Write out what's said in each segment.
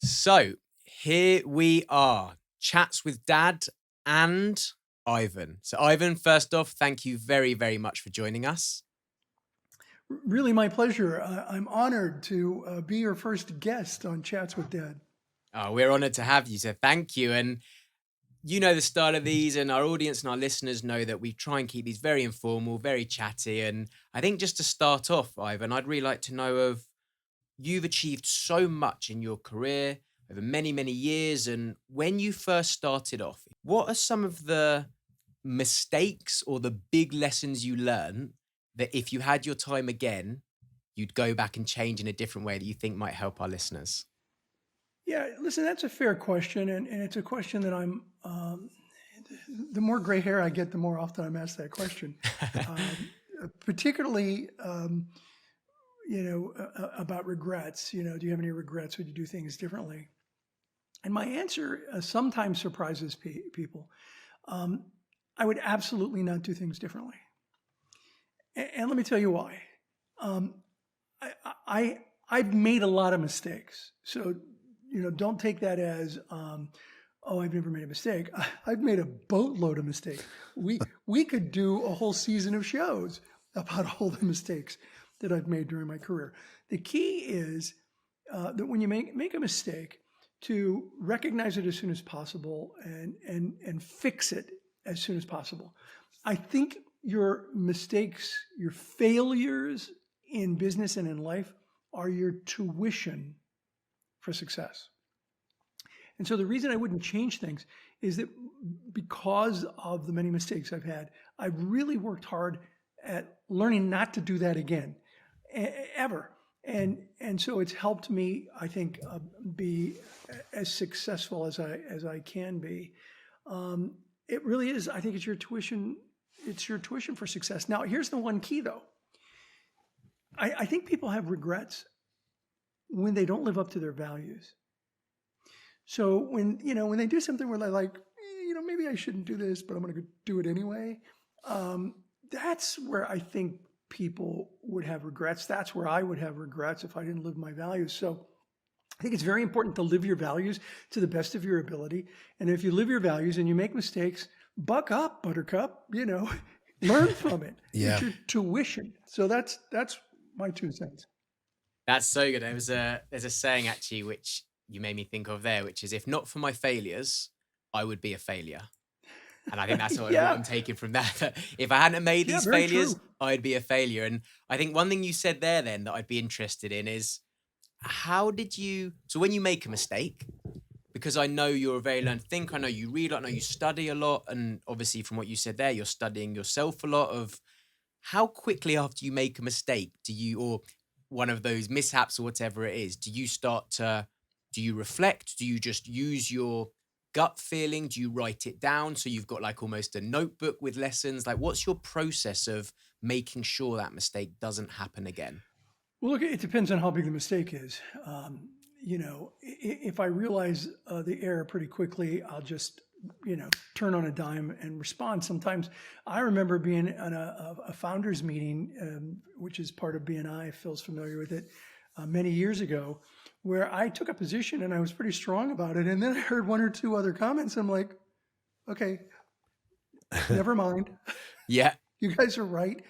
So here we are, chats with Dad and Ivan. So Ivan, first off, thank you very, very much for joining us. Really, my pleasure. I'm honored to be your first guest on Chats with Dad. We're honored to have you, so thank you. And you know the style of these, and our audience and our listeners know that we try and keep these very informal, very chatty. And I think just to start off, Ivan, I'd really like to know of you've achieved so much in your career over many, many years. And when you first started off, what are some of the mistakes or the big lessons you learned that if you had your time again, you'd go back and change in a different way that you think might help our listeners? Yeah, listen, that's a fair question. And it's a question that the more gray hair I get, the more often I'm asked that question. Particularly, about regrets. Do you have any regrets? Would you do things differently? And my answer sometimes surprises people. I would absolutely not do things differently. And let me tell you why. Um, I've made a lot of mistakes. So, don't take that as, oh, I've never made a mistake. I've made a boatload of mistakes. We could do a whole season of shows about all the mistakes that I've made during my career. The key is that when you make a mistake, to recognize it as soon as possible and fix it as soon as possible. I think your mistakes, your failures in business and in life are your tuition for success. And so the reason I wouldn't change things is that because of the many mistakes I've had, I've really worked hard at learning not to do that again, ever. And so it's helped me, I think, be as successful as I can be. It really is. I think it's your tuition. It's your tuition for success. Now, here's the one key, though. I think people have regrets when they don't live up to their values. So when they do something where they're like, maybe I shouldn't do this, but I'm going to do it anyway. That's where I think people would have regrets. That's where I would have regrets if I didn't live my values. So I think it's very important to live your values to the best of your ability. And if you live your values and you make mistakes, buck up, buttercup, learn from it. Yeah. It's your tuition. So that's my 2 cents. That's so good. There's a saying actually which you made me think of there, which is if not for my failures, I would be a failure. And I think that's what I'm taking from that. If I hadn't made these failures, true. I'd be a failure. And I think one thing you said there then that I'd be interested in is so when you make a mistake, because I know you're a very learned thinker, I know you read a lot, I know you study a lot. And obviously from what you said there, you're studying yourself a lot of how quickly after you make a mistake or one of those mishaps or whatever it is, do you reflect? Do you just use your gut feeling? Do you write it down? So you've got like almost a notebook with lessons. Like what's your process of making sure that mistake doesn't happen again? Well, look, it depends on how big the mistake is. If I realize the error pretty quickly, I'll just, turn on a dime and respond. Sometimes I remember being on a founders meeting, which is part of BNI, Phil's familiar with it, many years ago, where I took a position and I was pretty strong about it. And then I heard 1 or 2 other comments. I'm like, okay, never mind. Yeah. You guys are right.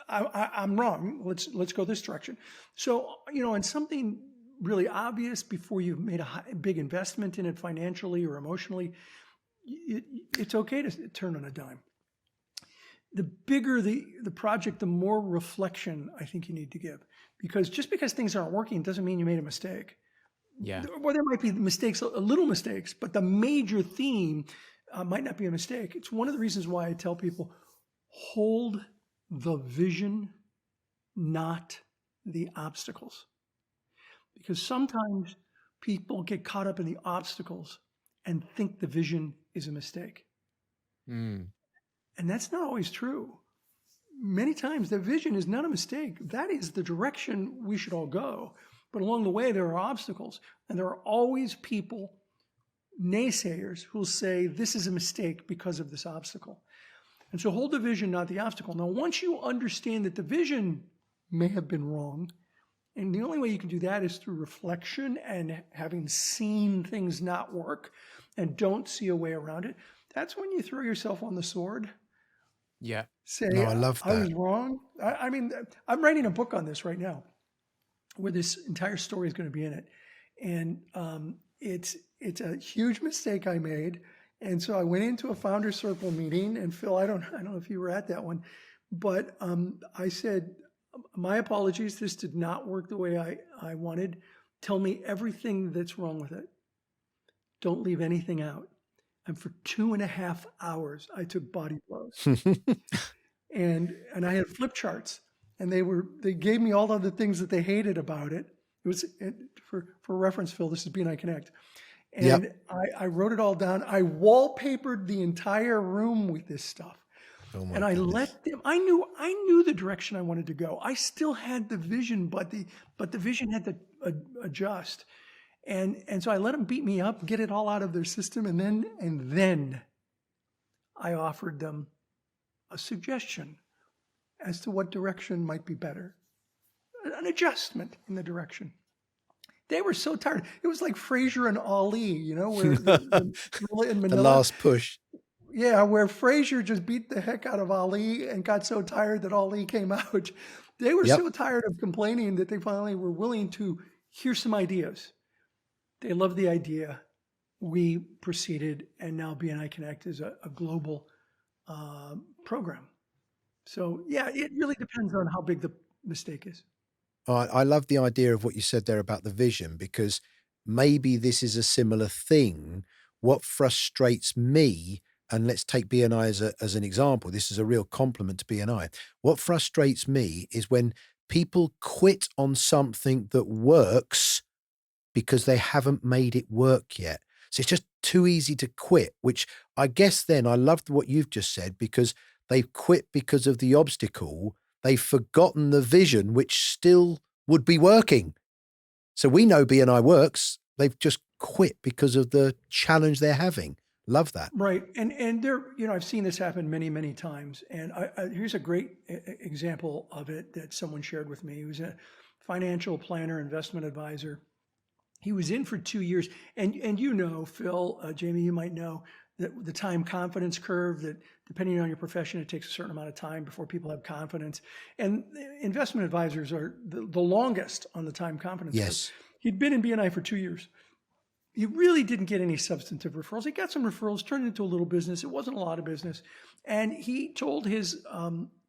I'm wrong. Let's go this direction. So, on something really obvious before you've made a big investment in it financially or emotionally, it's okay to turn on a dime. The bigger the project, the more reflection I think you need to give. Because just because things aren't working doesn't mean you made a mistake. Yeah. Well, there might be mistakes, little mistakes, but the major theme might not be a mistake. It's one of the reasons why I tell people, hold the vision, not the obstacles. Because sometimes people get caught up in the obstacles and think the vision is a mistake. Mm. And that's not always true. Many times the vision is not a mistake. That is the direction we should all go. But along the way, there are obstacles. And there are always people, naysayers, who will say this is a mistake because of this obstacle. And so hold the vision, not the obstacle. Now, once you understand that the vision may have been wrong And the only way you can do that is through reflection and having seen things not work and don't see a way around it. That's when you throw yourself on the sword. Yeah. Say, No, I love I was that. wrong. I mean, I'm writing a book on this right now where this entire story is going to be in it. And it's a huge mistake I made. And so I went into a founder circle meeting, and Phil, I don't know if you were at that one, but I said, my apologies, this did not work the way I wanted. Tell me everything that's wrong with it. Don't leave anything out. And for 2.5 hours, I took body blows. and I had flip charts, and they gave me all of the things that they hated about it. It was, for reference, Phil, this is BNI Connect. And Yep. I wrote it all down. I wallpapered the entire room with this stuff. Oh my And I goodness. let them, I knew the direction I wanted to go. I still had the vision, but the vision had to adjust. And so I let them beat me up, get it all out of their system. And then I offered them a suggestion as to what direction might be better, an adjustment in the direction. They were so tired. It was like Frazier and Ali, where the gorilla in The Manila. last push. Yeah, where Frazier just beat the heck out of Ali and got so tired that Ali came out. They were Yep. so tired of complaining that they finally were willing to hear some ideas. They loved the idea. We proceeded, and now BNI Connect is a global program. So yeah, it really depends on how big the mistake is. I love the idea of what you said there about the vision, because maybe this is a similar thing. What frustrates me, and let's take BNI as an example, this is a real compliment to BNI. What frustrates me is when people quit on something that works because they haven't made it work yet. So it's just too easy to quit, which I guess then I loved what you've just said, because they've quit because of the obstacle. They've forgotten the vision, which still would be working. So we know BNI works. They've just quit because of the challenge they're having. Love that. Right. And there, I've seen this happen many, many times. And here's a great example of it that someone shared with me. He was a financial planner, investment advisor. He was in for 2 years. And Phil, Jamie, you might know that the time confidence curve, that depending on your profession, it takes a certain amount of time before people have confidence. And investment advisors are the longest on the time confidence Yes. curve. He'd been in BNI for 2 years. He really didn't get any substantive referrals. He got some referrals, turned it into a little business. It wasn't a lot of business. And he told his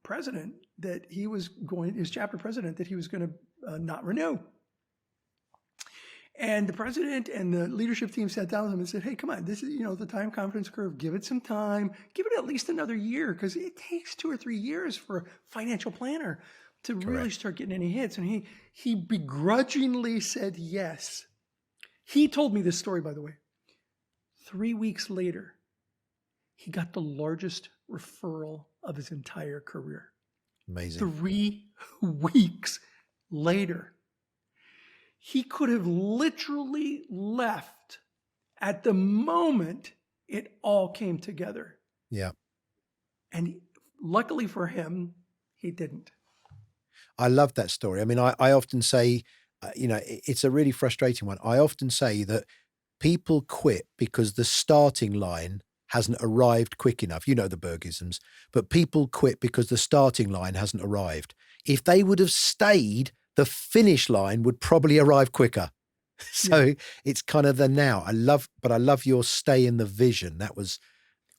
president that his chapter president, that he was going to not renew. And the president and the leadership team sat down with him and said, hey, come on, this is, the time confidence curve. Give it some time. Give it at least another year, because it takes 2 or 3 years for a financial planner to really start getting any hits. And he begrudgingly said yes. He told me this story, by the way. 3 weeks later, he got the largest referral of his entire career. Amazing. 3 weeks later. He could have literally left at the moment it all came together. Yeah. And luckily for him, he didn't. I love that story. I mean, I often say, it's a really frustrating one. I often say that people quit because the starting line hasn't arrived quick enough. You know the Bergisms, but people quit because the starting line hasn't arrived. If they would have stayed, the finish line would probably arrive quicker. So it's kind of the now. I love your stay in the vision. That was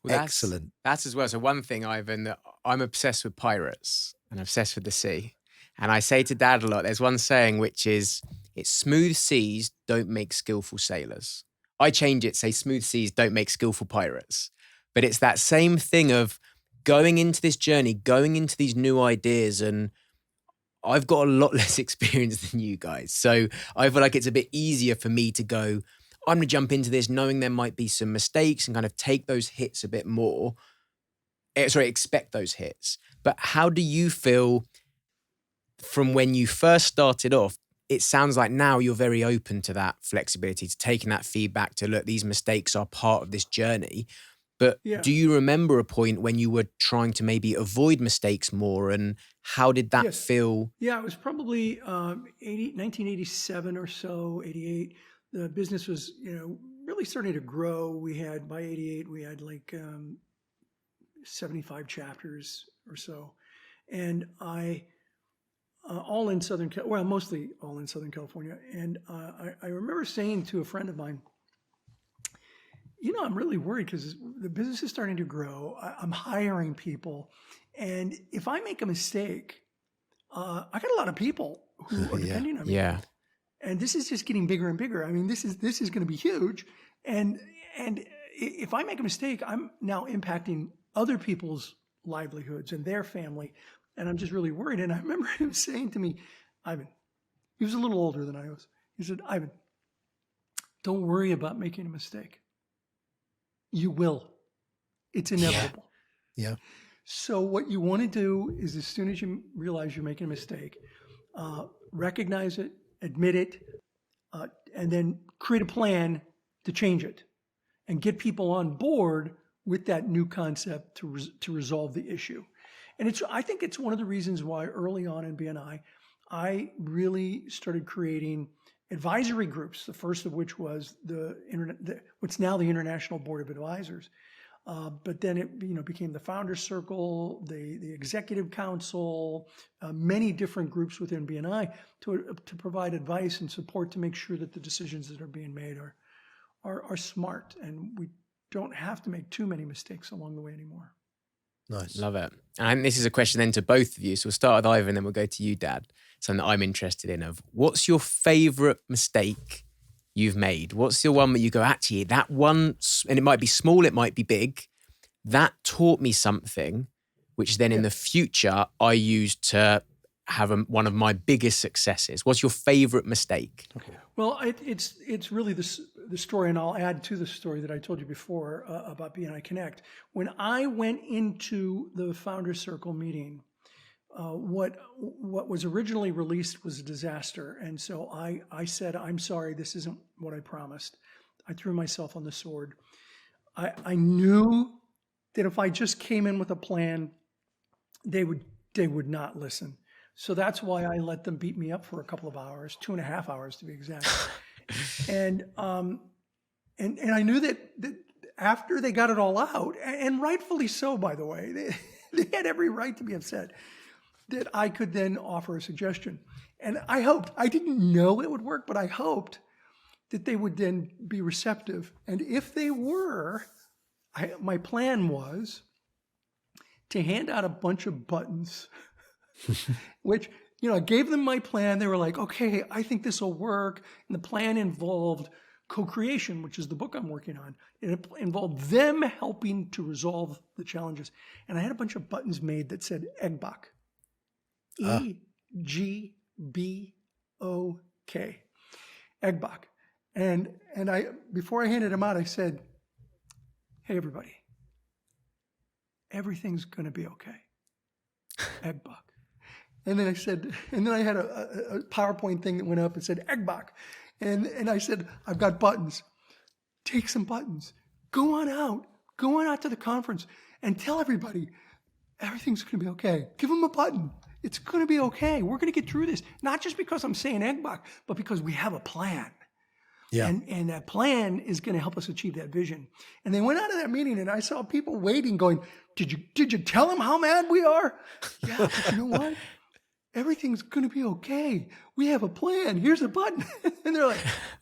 excellent. That's as well. So one thing, Ivan, that I'm obsessed with pirates and obsessed with the sea. And I say to Dad a lot, there's one saying, which is, it's smooth seas don't make skillful sailors. I change it, say smooth seas don't make skillful pirates. But it's that same thing of going into this journey, going into these new ideas, and I've got a lot less experience than you guys. So I feel like it's a bit easier for me to go, I'm going to jump into this knowing there might be some mistakes and kind of take those hits a bit more. Expect those hits. But how do you feel from when you first started off? It sounds like now you're very open to that flexibility, to taking that feedback, to look, these mistakes are part of this journey. But Yeah. do you remember a point when you were trying to maybe avoid mistakes more, and how did that Yes. feel? Yeah, it was probably 1987 or so, 88. The business was, really starting to grow. By 88, we had like 75 chapters or so. And mostly all in Southern California. And I remember saying to a friend of mine, I'm really worried because the business is starting to grow. I'm hiring people. And if I make a mistake, I got a lot of people who are Yeah. depending on me. Yeah. And this is just getting bigger and bigger. I mean, this is going to be huge. And if I make a mistake, I'm now impacting other people's livelihoods and their family. And I'm just really worried. And I remember him saying to me, Ivan, he was a little older than I was. He said, Ivan, don't worry about making a mistake. You will. It's inevitable. Yeah. So what you want to do is, as soon as you realize you're making a mistake, recognize it, admit it, and then create a plan to change it and get people on board with that new concept to resolve the issue. And I think it's one of the reasons why early on in BNI, I really started creating advisory groups, the first of which was what's now the International Board of Advisors. But then it became the Founders Circle, the Executive Council, many different groups within BNI to provide advice and support to make sure that the decisions that are being made are smart, and we don't have to make too many mistakes along the way anymore. Nice. Love it. And this is a question then to both of you. So we'll start with Ivan, and then we'll go to you, Dad. Something that I'm interested in of what's your favorite mistake you've made? What's the one that you go, actually, that one, and it might be small, it might be big, that taught me something, which then in the future I used to have one of my biggest successes. What's your favorite mistake? Okay. Well, it's really the story, and I'll add to the story that I told you before about BNI Connect. When I went into the Founders Circle meeting, what was originally released was a disaster, and so I said, I'm sorry, this isn't what I promised. I threw myself on the sword. I knew that if I just came in with a plan, they would not listen. So that's why I let them beat me up for a couple of hours, 2.5 hours to be exact. And I knew that after they got it all out, and rightfully so, by the way, they had every right to be upset, that I could then offer a suggestion. And I didn't know it would work, but I hoped that they would then be receptive. And if they were, my plan was to hand out a bunch of buttons, which, I gave them my plan. They were like, okay, I think this will work. And the plan involved co-creation, which is the book I'm working on. It involved them helping to resolve the challenges. And I had a bunch of buttons made that said Egbok. E-G-B-O-K. Egbok. And I, before I handed them out, I said, hey, everybody, everything's going to be okay. Egbok. And then I had a PowerPoint thing that went up and said Egbok. And I said, I've got buttons. Take some buttons. Go on out to the conference and tell everybody everything's going to be okay. Give them a button. It's going to be okay. We're going to get through this. Not just because I'm saying Egbok, but because we have a plan. Yeah. And that plan is going to help us achieve that vision. And they went out of that meeting, and I saw people waiting, going, did you tell them how mad we are? Yeah, but you know what? Everything's going to be okay. We have a plan. Here's a button. And they're like,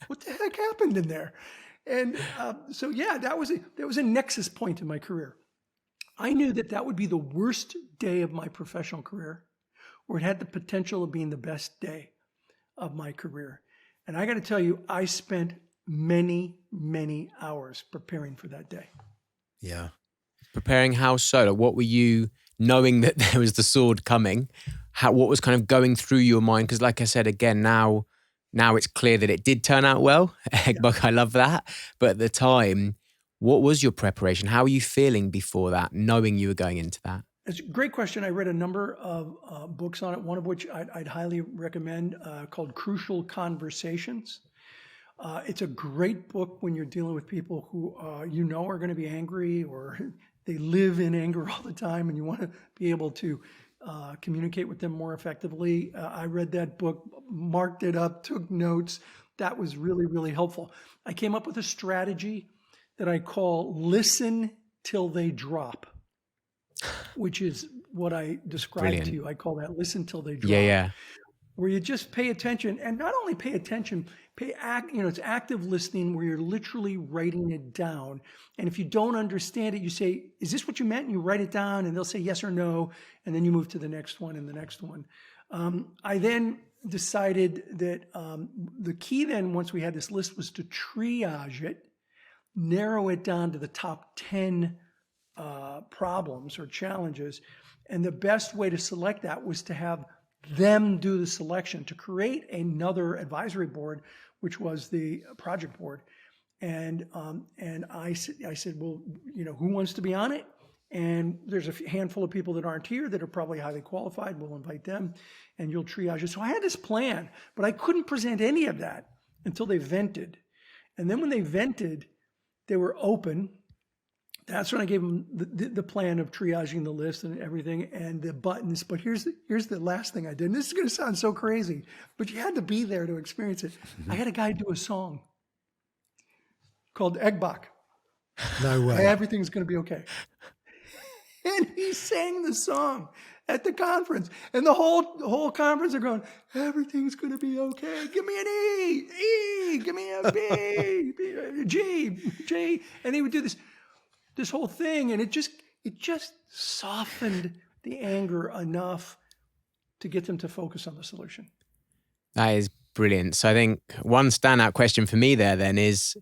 what the heck happened in there? And so, yeah, that was a nexus point in my career. I knew that would be the worst day of my professional career, or it had the potential of being the best day of my career. And I got to tell you, I spent many, many hours preparing for that day. Yeah. Preparing how so? Like, what were you, knowing that there was the sword coming, what was kind of going through your mind? Because like I said, again, now it's clear that it did turn out well. Egbok, I love that. But at the time, what was your preparation? How were you feeling before that, knowing you were going into that? It's a great question. I read a number of books on it, one of which I'd highly recommend, called Crucial Conversations. It's a great book when you're dealing with people who you know are going to be angry, or they live in anger all the time, and you want to be able to communicate with them more effectively. I read that book, marked it up, took notes. That was really, really helpful. I came up with a strategy that I call listen till they drop, which is what I described to you. I call that listen till they drop. Yeah. Where you just pay attention, and not only pay attention, it's active listening where you're literally writing it down. And if you don't understand it, you say, is this what you meant? And you write it down, and they'll say yes or no. And then you move to the next one and the next one. I then decided that the key then, once we had this list, was to triage it, narrow it down to the top 10 problems or challenges. And the best way to select that was to have them do the selection, to create another advisory board, which was the project board. And I said, well, who wants to be on it? And there's a handful of people that aren't here that are probably highly qualified. We'll invite them, and you'll triage it. So I had this plan, but I couldn't present any of that until they vented. And then when they vented, they were open. That's when I gave them the plan of triaging the list and everything and the buttons. But here's the last thing I did. And this is going to sound so crazy, but you had to be there to experience it. I had a guy do a song called Eggbach. No way. Everything's going to be okay. And he sang the song at the conference. And the whole conference are going, everything's going to be okay. Give me an E, give me a B, G. And he would do this whole thing, and it just softened the anger enough to get them to focus on the solution. That is brilliant. So I think one standout question for me there then is,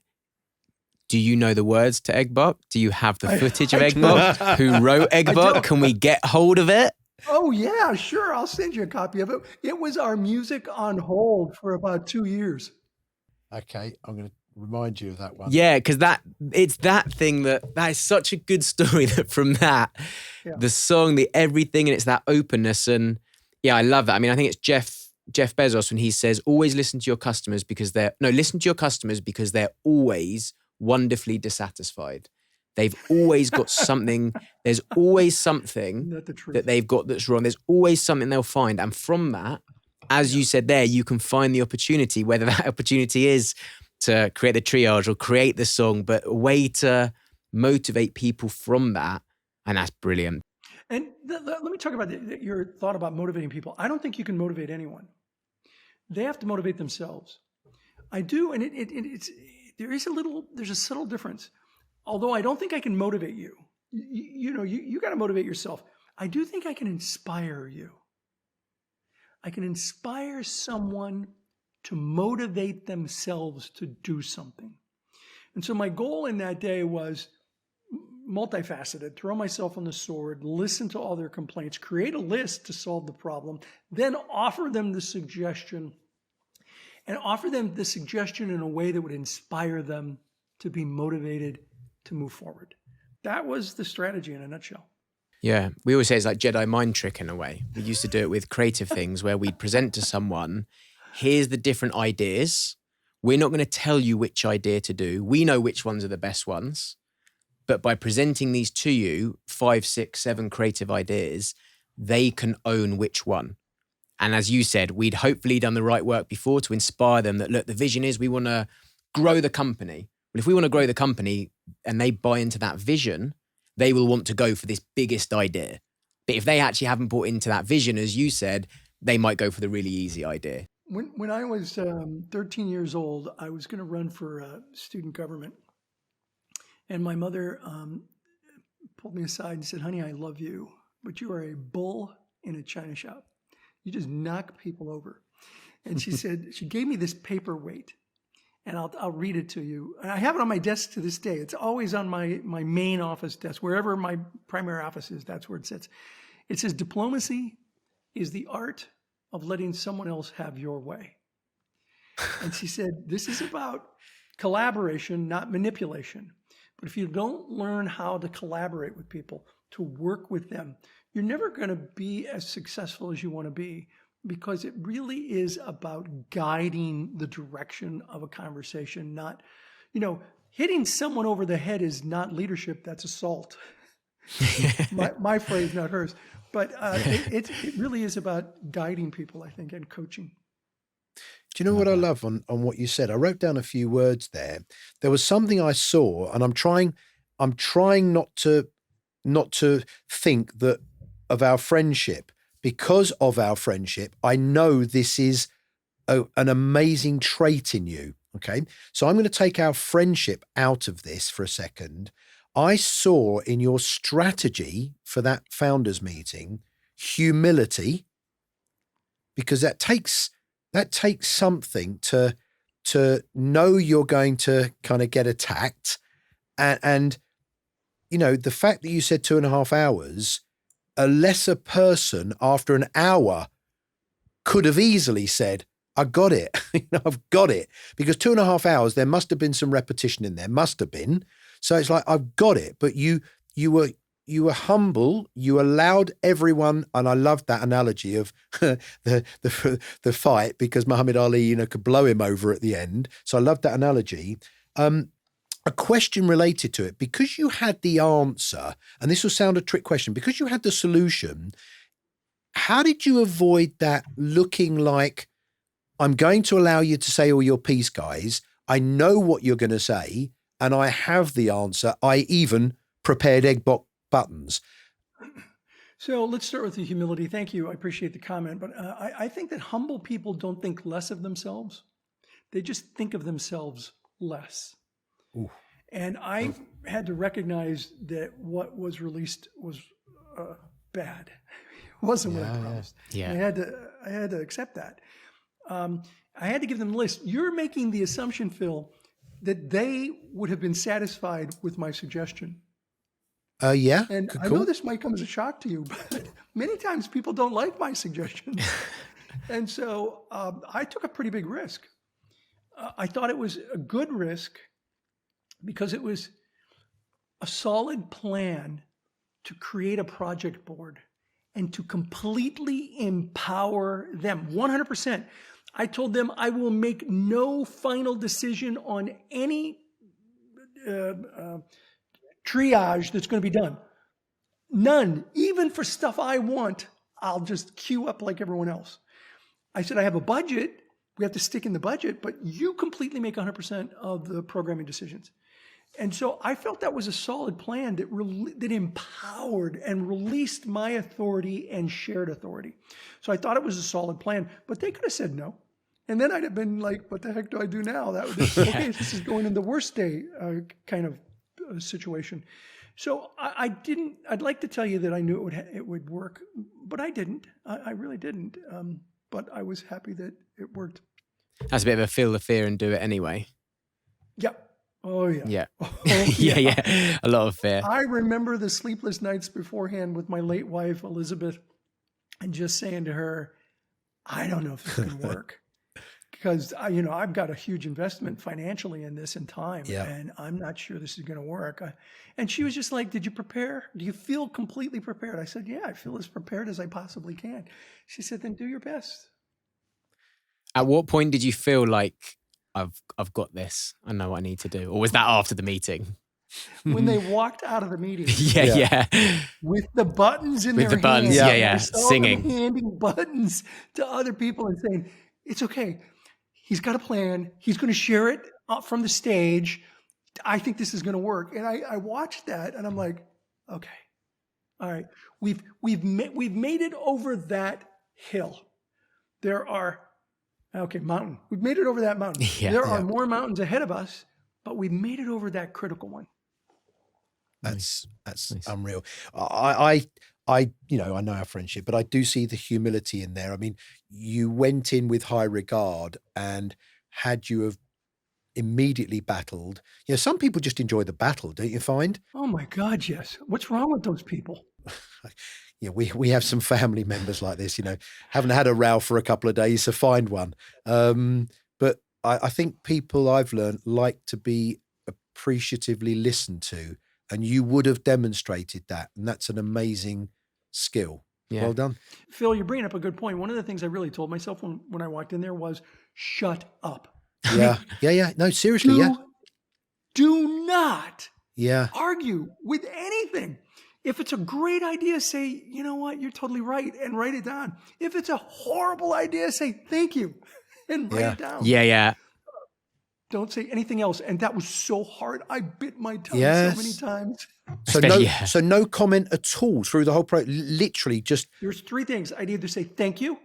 do you know the words to Eggbach? Do you have the footage of Eggbach? Who wrote Eggbach? Can we get hold of it? Oh yeah, sure. I'll send you a copy of it. It was our music on hold for about 2 years. Okay, I'm going to remind you of that one. Yeah, because it's that thing that is such a good story that from that, the song, the everything, and it's that openness. And yeah, I love that. I mean, I think it's Jeff Bezos when he says, listen to your customers because they're always wonderfully dissatisfied. They've always got something. There's always something that they've got that's wrong. There's always something they'll find. And from that, as you said there, you can find the opportunity, whether that opportunity is to create the triage or create the song, but a way to motivate people from that. And that's brilliant. And let me talk about your thought about motivating people. I don't think you can motivate anyone. They have to motivate themselves. I do, and there's a subtle difference. Although I don't think I can motivate you. You got to motivate yourself. I do think I can inspire you. I can inspire someone to motivate themselves to do something. And so my goal in that day was multifaceted: throw myself on the sword, listen to all their complaints, create a list to solve the problem, then offer them the suggestion, and offer them the suggestion in a way that would inspire them to be motivated to move forward. That was the strategy in a nutshell. Yeah, we always say it's like Jedi mind trick in a way. We used to do it with creative things where we'd present to someone, here's the different ideas. We're not going to tell you which idea to do. We know which ones are the best ones. But by presenting these to you, 5, 6, 7 creative ideas, they can own which one. And as you said, we'd hopefully done the right work before to inspire them that, look, the vision is we want to grow the company. Well, if we want to grow the company and they buy into that vision, they will want to go for this biggest idea. But if they actually haven't bought into that vision, as you said, they might go for the really easy idea. When I was 13 years old, I was going to run for student government. And my mother pulled me aside and said, honey, I love you, but you are a bull in a china shop. You just knock people over. And she said, she gave me this paperweight, and I'll read it to you. And I have it on my desk to this day. It's always on my main office desk. Wherever my primary office is, that's where it sits. It says, diplomacy is the art of letting someone else have your way. And she said, this is about collaboration, not manipulation. But if you don't learn how to collaborate with people, to work with them, you're never going to be as successful as you want to be. because it really is about guiding the direction of a conversation, not, hitting someone over the head is not leadership, that's assault. my phrase, not hers. But it really is about guiding people, I think, and coaching. Do you know what I love on what you said? I wrote down a few words there. There was something I saw, and I'm trying not to think that of our friendship. Because of our friendship, I know this is an amazing trait in you. Okay. So I'm going to take our friendship out of this for a second. I saw in your strategy for that founders meeting, humility, because that takes something to know you're going to kind of get attacked. And the fact that you said 2.5 hours, a lesser person after an hour could have easily said, I got it. I've got it. Because 2.5 hours, there must have been some repetition in there. Must have been. So it's like, I've got it. But you were humble. You allowed everyone, and I loved that analogy of the fight, because Muhammad Ali, could blow him over at the end. So I loved that analogy. A question related to it, because you had the answer, and this will sound a trick question, because you had the solution, how did you avoid that looking like, I'm going to allow you to say all your piece, guys. I know what you're going to say, and I have the answer. I even prepared egg buttons. So let's start with the humility. Thank you. I appreciate the comment. But I think that humble people don't think less of themselves. They just think of themselves less. Ooh. And I had to recognize that what was released was bad. It wasn't what I promised. Yeah. I had to accept that. I had to give them a list. You're making the assumption, Phil, that they would have been satisfied with my suggestion. Yeah. And I know this might come as a shock to you, but many times people don't like my suggestions. And so I took a pretty big risk. I thought it was a good risk because it was a solid plan to create a project board and to completely empower them 100%. I told them I will make no final decision on any triage that's going to be done. None. Even for stuff I want, I'll just queue up like everyone else. I said, I have a budget. We have to stick in the budget, but you completely make 100% of the programming decisions. And so I felt that was a solid plan that empowered and released my authority and shared authority. So I thought it was a solid plan, but they could have said no. And then I'd have been like, what the heck do I do now? Okay, this is going in the worst day kind of situation. So I'd like to tell you that I knew it would work, but I didn't. I really didn't. But I was happy that it worked. That's a bit of a feel the fear and do it anyway. Yeah. Oh, yeah. Yeah. Oh, yeah. Yeah. A lot of fear. I remember the sleepless nights beforehand with my late wife, Elizabeth, and just saying to her, I don't know if this can work. Because, I've got a huge investment financially in this and time, and I'm not sure this is going to work. And she was just like, did you prepare? Do you feel completely prepared? I said, yeah, I feel as prepared as I possibly can. She said, then do your best. At what point did you feel like, I've got this, I know what I need to do? Or was that after the meeting? When they walked out of the meeting. Yeah. With the buttons in their hands. Buttons, yeah. I saw Singing. them handing buttons to other people and saying, it's okay. He's got a plan. He's going to share it from the stage. I think this is going to work. And I watched that and I'm like, okay, all right. We've made it over that hill. Mountain. We've made it over that mountain. There are more mountains ahead of us, but we've made it over that critical one. That's Nice. unreal. I know our friendship, but I do see the humility in there. I mean, you went in with high regard, and had you have immediately battled, some people just enjoy the battle, don't you find? Oh my God, yes. What's wrong with those people? We have some family members like this, haven't had a row for a couple of days, so find one. But I think people I've learned like to be appreciatively listened to, and you would have demonstrated that. And that's an amazing skill. Yeah. Well done. Phil, you're bringing up a good point. One of the things I really told myself when I walked in there was, shut up. Yeah. Yeah. No, seriously. Yeah. Do not Yeah. argue with anything. If it's a great idea, say, you know what, you're totally right, and write it down. If it's a horrible idea, say thank you and write it down. Yeah. Don't say anything else. And that was so hard. I bit my tongue Yes. so many times. So no comment at all through the whole literally just. There's three things. I'd either say thank you,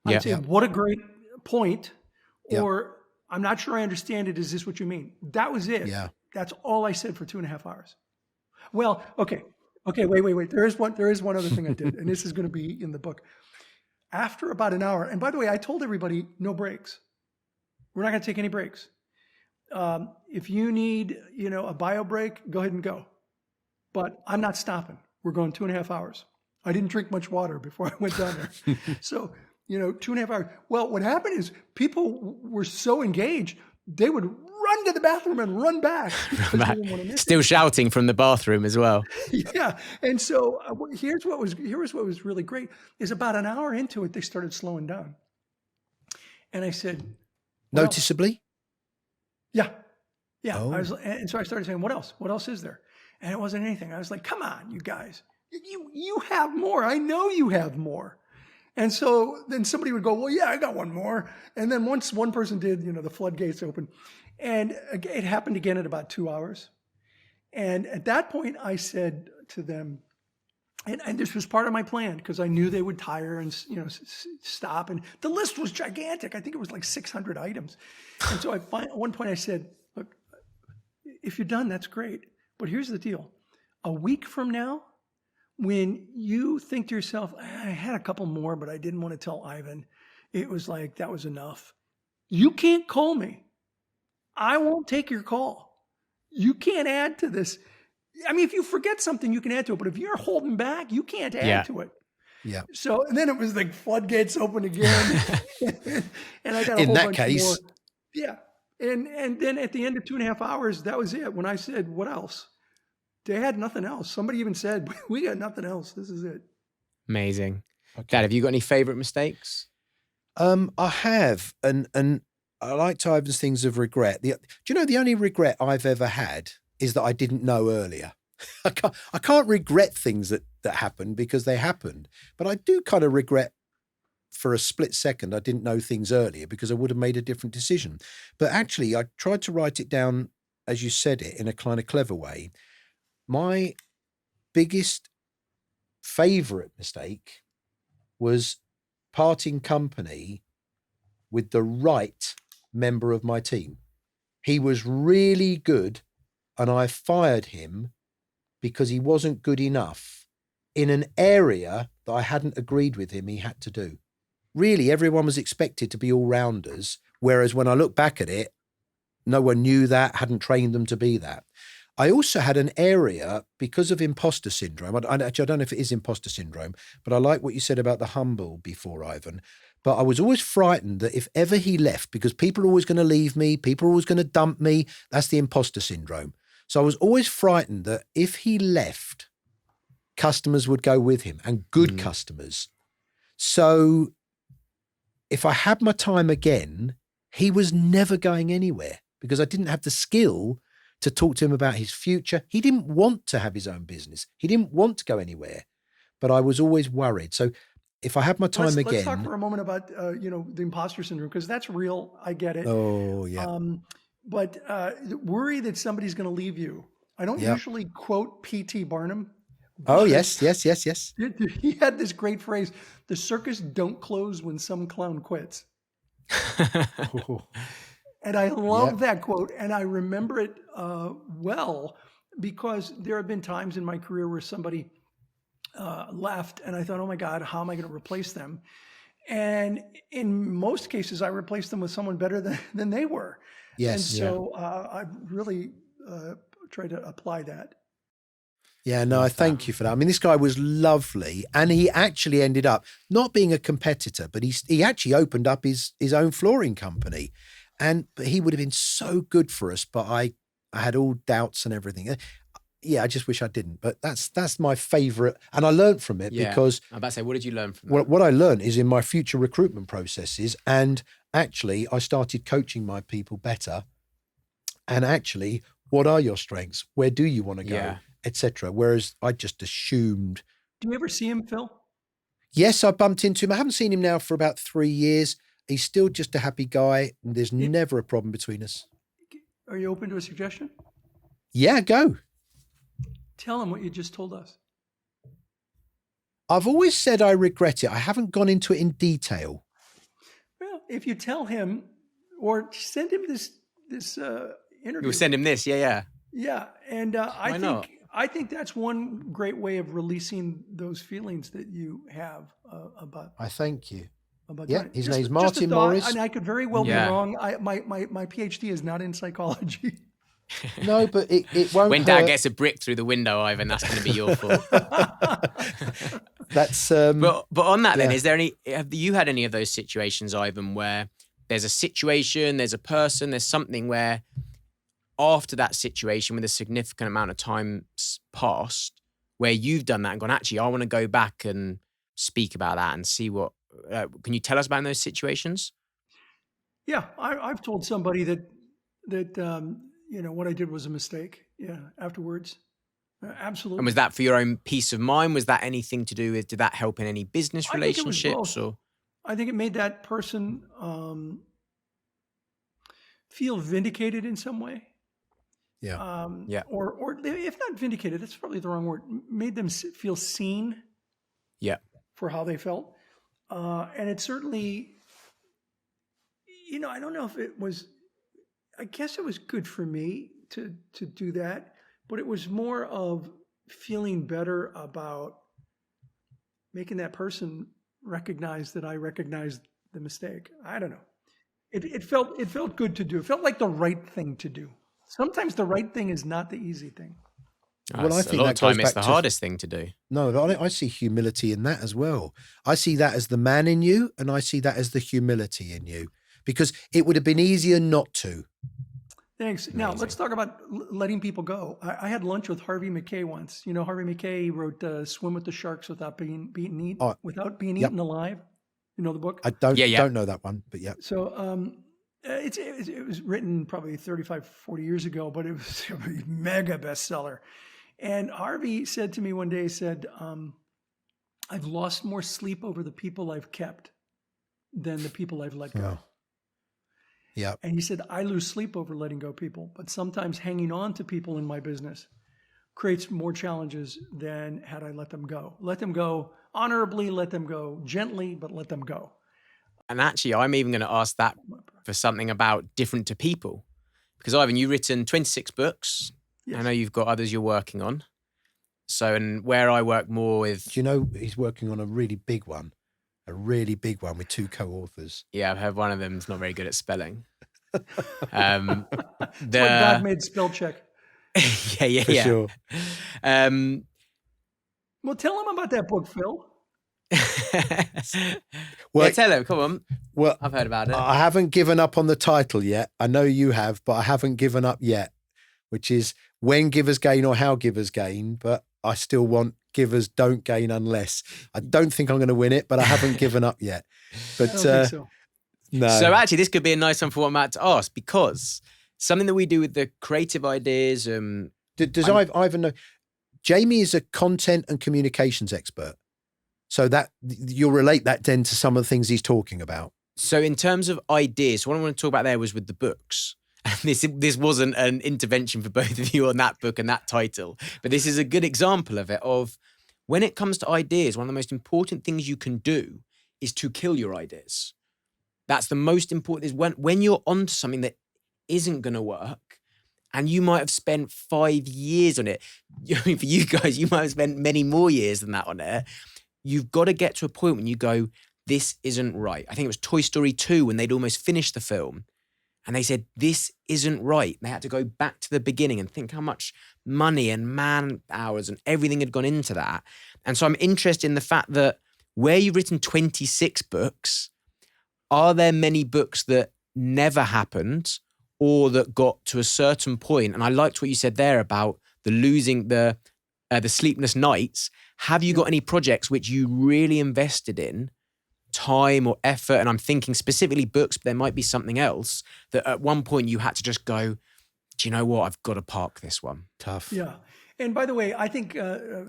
Yeah. I'd say what a great point, Yeah. or I'm not sure I understand it. Is this what you mean? That was it. Yeah. That's all I said for 2.5 hours. Well, okay, wait. There is one other thing I did, and this is going to be in the book. After about an hour, and by the way, I told everybody no breaks. We're not going to take any breaks. If you need, a bio break, go ahead and go. But I'm not stopping. We're going 2.5 hours. I didn't drink much water before I went down there. So, 2.5 hours. Well, what happened is people were so engaged, they would run to the bathroom and run back. Because they didn't want to miss Still shouting from the bathroom as well. Yeah. And so here's what was really great is about an hour into it, they started slowing down. And I said, well, Noticeably? Yeah. Oh. And so I started saying, what else? What else is there? And it wasn't anything. I was like, come on, you guys, you have more. I know you have more. And so then somebody would go, well, yeah, I got one more. And then once one person did, the floodgates open. And it happened again at about 2 hours. And at that point, I said to them, and this was part of my plan because I knew they would tire and stop. And the list was gigantic. I think it was like 600 items. And so at one point I said, look, if you're done, that's great. But here's the deal. A week from now, when you think to yourself, I had a couple more, but I didn't want to tell Ivan. It was like, that was enough. You can't call me. I won't take your call. You can't add to this. I mean, if you forget something, you can add to it. But if you're holding back, you can't add to it. Yeah. So and then it was like floodgates open again. And I got a whole bunch more. Yeah. And then at the end of 2.5 hours, that was it. When I said, what else? They had nothing else. Somebody even said, we got nothing else. This is it. Amazing. Okay. Dad, have you got any favorite mistakes? I have, and I like Ivan's things of regret. Do you know the only regret I've ever had is that I didn't know earlier. I can't regret things that happened because they happened, but I do kind of regret for a split second I didn't know things earlier because I would have made a different decision. But actually, I tried to write it down as you said it in a kind of clever way. My biggest favorite mistake was parting company with the right member of my team. He was really good and I fired him because he wasn't good enough in an area that I hadn't agreed with him he had to do. Really, everyone was expected to be all-rounders, whereas when I look back at it, no one knew that, hadn't trained them to be that. I also had an area because of imposter syndrome. Actually, I don't know if it is imposter syndrome, but I like what you said about the humble before, Ivan. But I was always frightened that if ever he left, because people are always going to leave me, people are always going to dump me, that's the imposter syndrome. So I was always frightened that if he left, customers would go with him and good customers. So if I had my time again, he was never going anywhere because I didn't have the skill to talk to him about his future. He didn't want to have his own business. He didn't want to go anywhere, but I was always worried. So if I had my time again. Let's talk for a moment about, the imposter syndrome, because that's real. I get it. Oh, yeah. But worry that somebody's going to leave you. I don't usually quote P.T. Barnum. Oh, yes. He had this great phrase, the circus don't close when some clown quits. And I love that quote. And I remember it well, because there have been times in my career where somebody left and I thought, oh my God, how am I going to replace them? And in most cases, I replaced them with someone better than they were. Yes. And so I really try to apply that. Yeah, no, I thank you for that. I mean, this guy was lovely, and he actually ended up not being a competitor, but he actually opened up his own flooring company, but he would have been so good for us. But I had all doubts and everything. yeah, I just wish I didn't. But that's my favorite. And I learned from it Yeah. because I'm about to say, what did you learn from that? what I learned is in my future recruitment processes. And actually, I started coaching my people better. And actually, what are your strengths? Where do you want to go? Yeah. Etc. Whereas I just assumed. Do you ever see him, Phil? Yes, I bumped into him. I haven't seen him now for about 3 years. He's still just a happy guy. And there's never a problem between us. Are you open to a suggestion? Yeah, go. Tell him what you just told us. I've always said I regret it. I haven't gone into it in detail. Well, if you tell him, or send him this interview. You'll send him this. Yeah. Yeah, and Why not? I think that's one great way of releasing those feelings that you have about. I thank you. About Yeah, trying- his just- name's just a Martin thought, Morris. and I could very well Yeah. be wrong. My PhD is not in psychology. No, but it won't When hurt. Dad gets a brick through the window, Ivan, that's going to be your fault. That's But on that then, yeah. have you had any of those situations, Ivan, where there's a situation, there's a person, there's something where after that situation with a significant amount of time passed, where you've done that and gone, actually, I want to go back and speak about that and see what, can you tell us about those situations? Yeah, I've told somebody that what I did was a mistake. Yeah, afterwards, absolutely. And was that for your own peace of mind? Was that anything to do with, did that help in any business I think it was relationships? both. Or I think it made that person feel vindicated in some way. Yeah. Yeah. Or if not vindicated, that's probably the wrong word. Made them feel seen. Yeah. For how they felt, and it certainly, I don't know if it was. I guess it was good for me to do that, but it was more of feeling better about making that person recognize that I recognized the mistake. I don't know. It felt good to do. It felt like the right thing to do. Sometimes the right thing is not the easy thing. Well, I think a lot that of time goes it's back the to- hardest thing to do. No, but I see humility in that as well. I see that as the man in you, and I see that as the humility in you, because it would have been easier not to. Thanks. Now let's talk about letting people go. I had lunch with Harvey McKay once. You know, Harvey McKay wrote "Swim with the Sharks Without Being Eaten," Eaten Alive. You know the book? I don't Yeah. don't know that one, but yeah. So it was written probably 35, 40 years ago, but it was a mega bestseller. And Harvey said to me one day, I've lost more sleep over the people I've kept than the people I've let go. Oh. Yeah. And he said, I lose sleep over letting go people, but sometimes hanging on to people in my business creates more challenges than had I let them go. Let them go honorably, let them go gently, but let them go. And actually, I'm even going to ask that for something about different to people. Because Ivan, you've written 26 books. Yes. I know you've got others you're working on. So, and where I work more with... Do you know he's working on a really big one with 2 co-authors? Yeah, I've heard one of them's not very good at spelling. That's what God made spell check. yeah. For sure. Well, tell him about that book, Phil. Well, yeah, tell him, come on. Well, I've heard about it. I haven't given up on the title yet. I know you have, but I haven't given up yet, which is When Givers Gain or How Givers Gain, but I still want Givers Don't Gain Unless. I don't think I'm going to win it, but I haven't given up yet. But I don't think so. No. So actually, this could be a nice one for what Matt to ask, because something that we do with the creative ideas... Does Ivan know? Jamie is a content and communications expert. So that you'll relate that then to some of the things he's talking about. So in terms of ideas, what I want to talk about there was with the books. And this wasn't an intervention for both of you on that book and that title, but this is a good example of it, of when it comes to ideas, one of the most important things you can do is to kill your ideas. That's the most important, is when you're onto something that isn't going to work, and you might have spent 5 years on it. For you guys, you might have spent many more years than that on it. You've got to get to a point when you go, this isn't right. I think it was Toy Story 2 when they'd almost finished the film. And they said, this isn't right. They had to go back to the beginning and think how much money and man hours and everything had gone into that. And so I'm interested in the fact that where you've written 26 books, are there many books that never happened or that got to a certain point? And I liked what you said there about the losing, the sleepless nights. Have you got any projects which you really invested in time or effort? And I'm thinking specifically books, but there might be something else that at one point you had to just go, do you know what? I've got to park this one. Tough. Yeah. And by the way, I think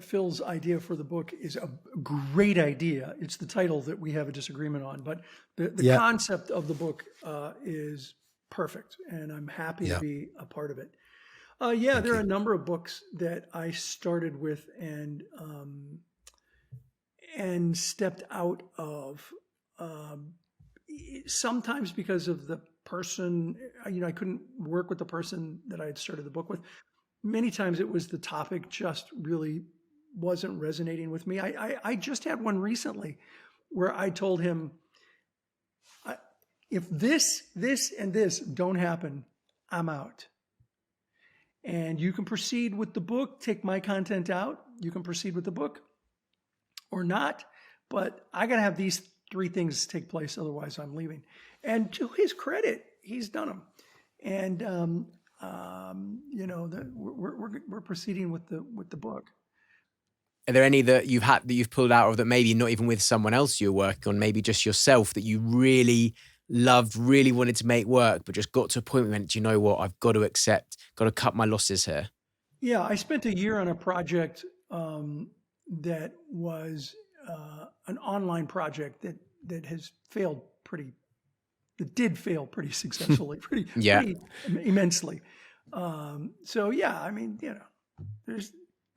Phil's idea for the book is a great idea. It's the title that we have a disagreement on, but the concept of the book is perfect, and I'm happy to be a part of it. There are a number of books that I started with and stepped out of, sometimes because of the person. I couldn't work with the person that I had started the book with. Many times it was the topic just really wasn't resonating with me. I just had one recently where I told him, if this, and this don't happen, I'm out. And you can proceed with the book, take my content out. You can proceed with the book or not, but I got to have these 3 things take place. Otherwise I'm leaving. And to his credit, he's done them. And, we're proceeding with the book. Are there any that you've pulled out of that maybe not even with someone else you're working on, maybe just yourself, that you really loved, really wanted to make work, but just got to a point where you went, do you know what? I've got to got to cut my losses here. Yeah, I spent a year on a project that was an online project that has failed did fail pretty successfully, pretty immensely. There's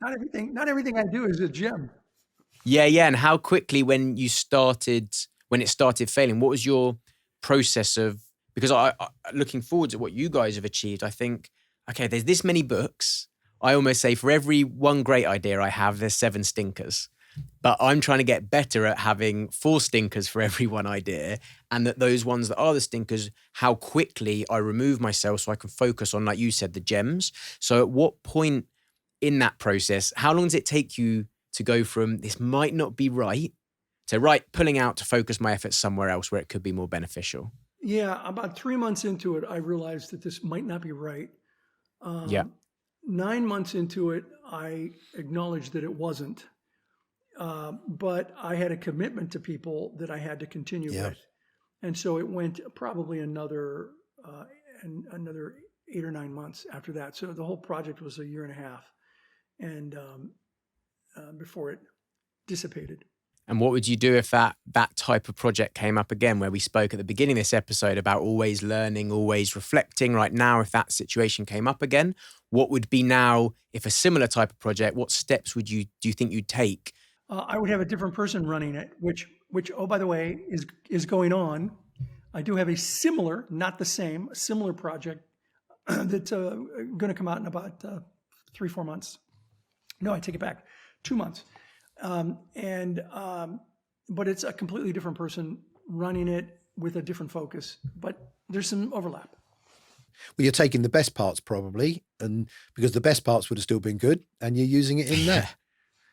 not everything I do is a gem. Yeah. And how quickly when it started failing, what was your process of, because I looking forward to what you guys have achieved, I think, okay, there's this many books. I almost say for every one great idea I have, there's 7 stinkers. But I'm trying to get better at having 4 stinkers for every one idea, and that those ones that are the stinkers, how quickly I remove myself so I can focus on, like you said, the gems. So at what point in that process, how long does it take you to go from this might not be right to pulling out to focus my efforts somewhere else where it could be more beneficial? Yeah, about 3 months into it, I realized that this might not be right. 9 months into it, I acknowledged that it wasn't. But I had a commitment to people that I had to continue with. And so it went probably another 8 or 9 months after that. So the whole project was a year and a half, and before it dissipated. And what would you do if that type of project came up again, where we spoke at the beginning of this episode about always learning, always reflecting? Right now, if that situation came up again, what would be now, if a similar type of project, what steps do you think you'd take? I would have a different person running it, which oh, by the way, is going on. I do have a similar, not the same, a similar project that's going to come out in about 3-4 months. No, I take it back, 2 months. But it's a completely different person running it with a different focus, but there's some overlap. Well, you're taking the best parts probably, and because the best parts would have still been good, and you're using it in there.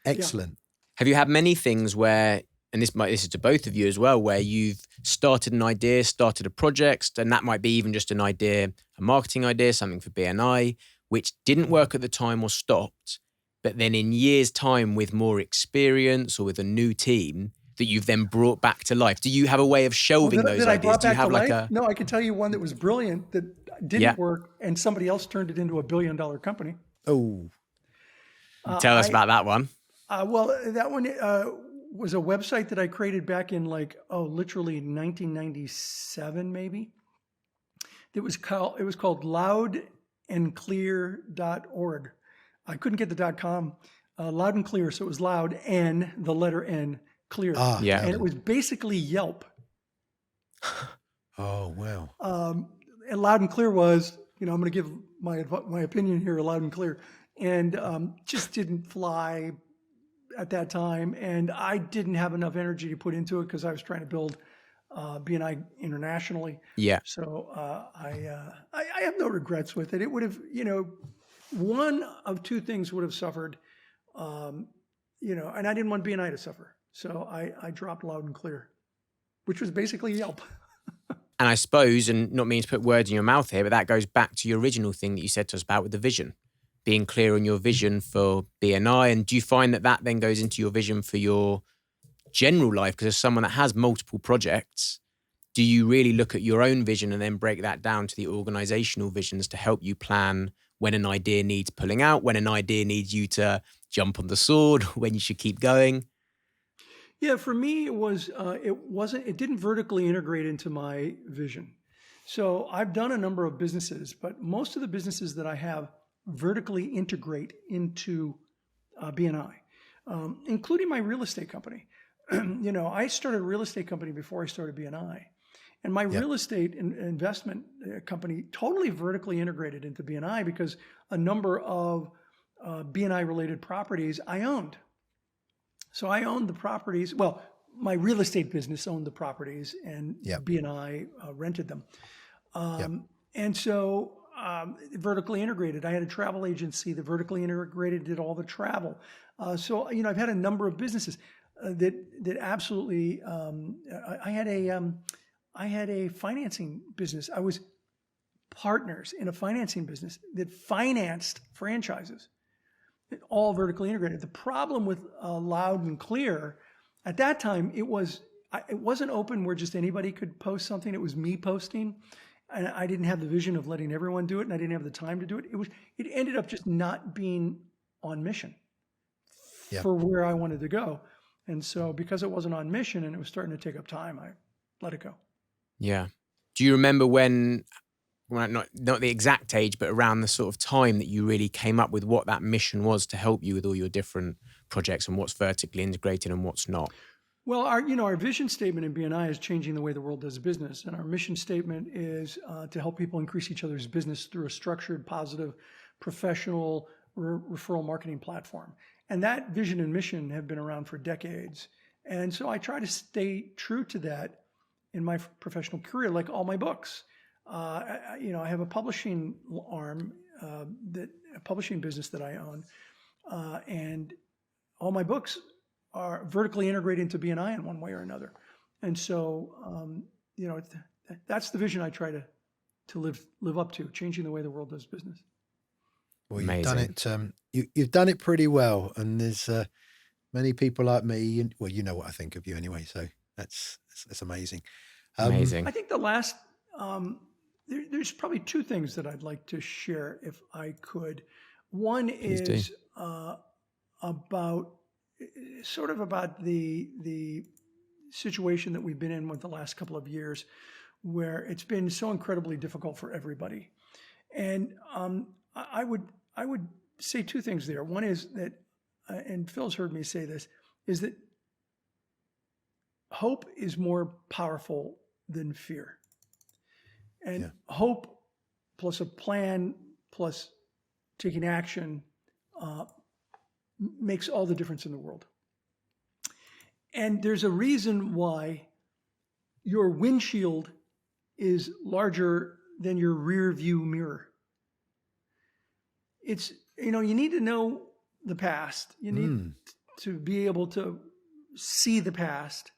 Excellent. Yeah. Have you had many things where, and this is to both of you as well, where you've started an idea, started a project, and that might be even just an idea, a marketing idea, something for BNI, which didn't work at the time or stopped, but then in years' time with more experience or with a new team that you've then brought back to life? Do you have a way of shelving those ideas? Do you have like a... No, I can tell you one that was brilliant that didn't work, and somebody else turned it into a $1 billion company. Oh. Tell us about that one. Well, that one was a website that I created back in literally 1997, maybe. It was called loudandclear.org. I couldn't get the .com. Loud and Clear, so it was loud and the letter N, clear. And it was basically Yelp. Oh, wow. And Loud and Clear was, I'm going to give my opinion here, loud and clear, and just didn't fly at that time. And I didn't have enough energy to put into it because I was trying to build BNI internationally. Yeah. So I have no regrets with it. It would have, one of 2 things would have suffered, and I didn't want BNI to suffer. So I dropped Loud and Clear, which was basically Yelp. And I suppose, and not meaning to put words in your mouth here, but that goes back to your original thing that you said to us about with the vision. being clear on your vision for BNI? And do you find that that then goes into your vision for your general life? Because as someone that has multiple projects, do you really look at your own vision and then break that down to the organizational visions to help you plan when an idea needs pulling out, when an idea needs you to jump on the sword, when you should keep going? Yeah, for me, it didn't vertically integrate into my vision. So I've done a number of businesses, but most of the businesses that I have vertically integrate into BNI, including my real estate company. I started a real estate company before I started BNI. And my real estate investment company totally vertically integrated into BNI because a number of BNI related properties I owned. So I owned the properties. Well, my real estate business owned the properties, and BNI rented them. And so vertically integrated. I had a travel agency that vertically integrated, did all the travel. So I've had a number of businesses that absolutely. I had a financing business. I was partners in a financing business that financed franchises. All vertically integrated. The problem with Loud and Clear, at that time, it wasn't open where just anybody could post something. It was me posting, and I didn't have the vision of letting everyone do it, and I didn't have the time to do it. It ended up just not being on mission for where I wanted to go. And so because it wasn't on mission and it was starting to take up time, I let it go. Yeah. Do you remember when, well, not the exact age, but around the sort of time that you really came up with what that mission was to help you with all your different projects and what's vertically integrated and what's not? Well, our vision statement in BNI is changing the way the world does business. And our mission statement is to help people increase each other's business through a structured, positive, professional referral marketing platform. And that vision and mission have been around for decades. And so I try to stay true to that in my professional career, like all my books. I have a publishing arm, a publishing business that I own, and all my books are vertically integrated into BNI in one way or another. And so, that's the vision I try to live up to, changing the way the world does business. Well, you've done it. You've done it pretty well, and there's many people like me. And, well, you know what I think of you anyway, so that's amazing. Amazing. I think the last. There's probably two things that I'd like to share if I could. One is about the situation that we've been in with the last couple of years, where it's been so incredibly difficult for everybody. And I would say two things there. One is that, and Phil's heard me say this, is that hope is more powerful than fear. And hope plus a plan plus taking action makes all the difference in the world. And there's a reason why your windshield is larger than your rear view mirror. It's, you need to know the past. You need to be able to see the past.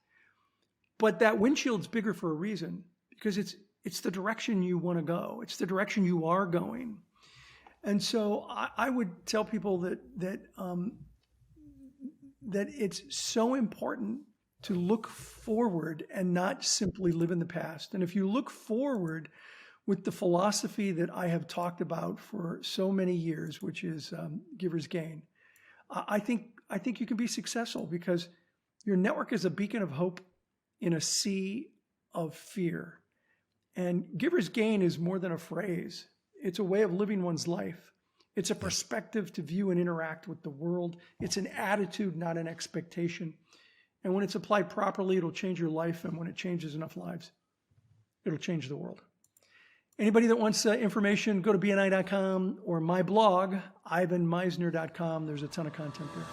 But that windshield's bigger for a reason, because it's the direction you want to go. It's the direction you are going. And so I would tell people that it's so important to look forward and not simply live in the past. And if you look forward with the philosophy that I have talked about for so many years, which is giver's gain, I think you can be successful, because your network is a beacon of hope in a sea of fear. And giver's gain is more than a phrase. It's a way of living one's life. It's a perspective to view and interact with the world. It's an attitude, not an expectation. And when it's applied properly, it'll change your life. And when it changes enough lives, it'll change the world. Anybody that wants information, go to BNI.com or my blog, ivanmisner.com. There's a ton of content there.